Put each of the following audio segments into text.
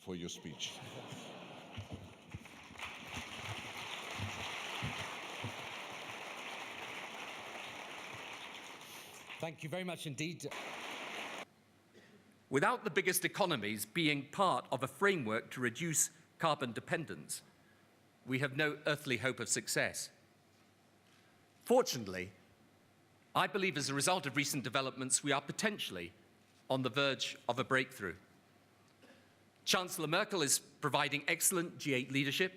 for your speech. Thank you very much indeed. Without the biggest economies being part of a framework to reduce carbon dependence, we have no earthly hope of success. Fortunately, I believe as a result of recent developments, we are potentially on the verge of a breakthrough. Chancellor Merkel is providing excellent G8 leadership.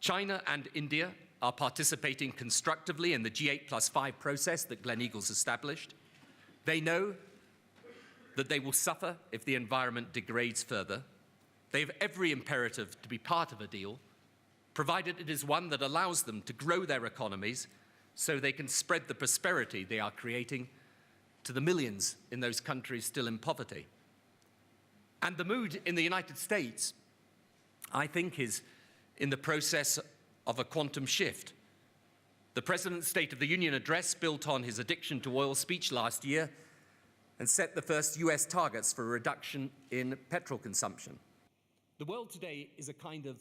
China and India are participating constructively in the G8+5 process that Gleneagles established. They know that they will suffer if the environment degrades further. They have every imperative to be part of a deal, provided it is one that allows them to grow their economies so they can spread the prosperity they are creating to the millions in those countries still in poverty. And the mood in the United States, I think, is in the process of a quantum shift. The President's State of the Union address built on his addiction to oil speech last year and set the first US targets for a reduction in petrol consumption. The world today is a kind of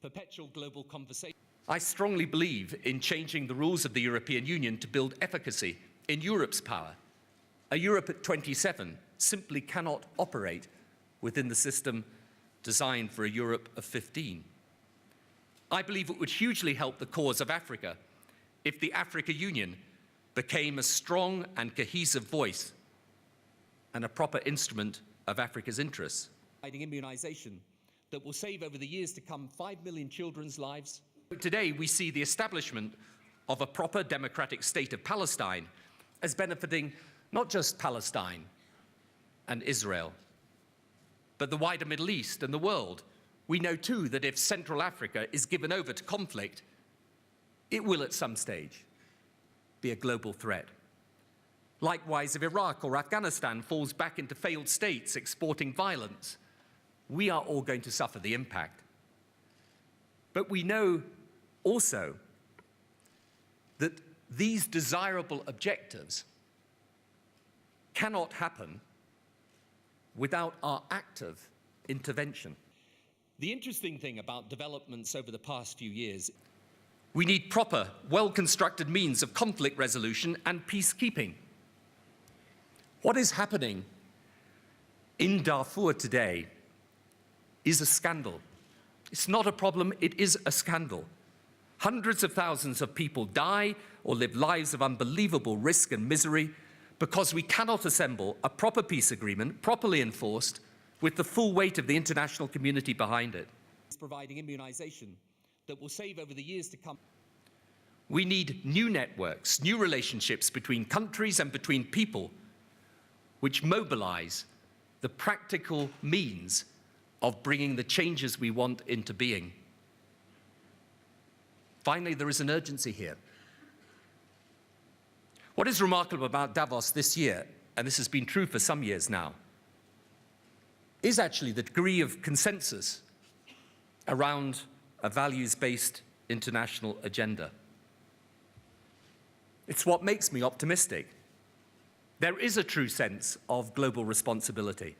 perpetual global conversation. I strongly believe in changing the rules of the European Union to build efficacy in Europe's power. A Europe at 27 simply cannot operate within the system designed for a Europe of 15. I believe it would hugely help the cause of Africa if the Africa Union became a strong and cohesive voice and a proper instrument of Africa's interests. Immunization that will save over the years to come 5 million children's lives. Today we see the establishment of a proper democratic state of Palestine as benefiting not just Palestine and Israel, but the wider Middle East and the world. We know too that if Central Africa is given over to conflict, it will at some stage be a global threat. Likewise, if Iraq or Afghanistan falls back into failed states exporting violence, we are all going to suffer the impact. But we know also that these desirable objectives cannot happen without our active intervention. The interesting thing about developments over the past few years, we need proper, well-constructed means of conflict resolution and peacekeeping. What is happening in Darfur today is a scandal. It's not a problem, it is a scandal. Hundreds of thousands of people die or live lives of unbelievable risk and misery because we cannot assemble a proper peace agreement, properly enforced, with the full weight of the international community behind it. It's providing immunization that will save over the years to come. We need new networks, new relationships between countries and between people, which mobilize the practical means of bringing the changes we want into being. Finally, there is an urgency here. What is remarkable about Davos this year, and this has been true for some years now, is actually the degree of consensus around a values-based international agenda. It's what makes me optimistic. There is a true sense of global responsibility.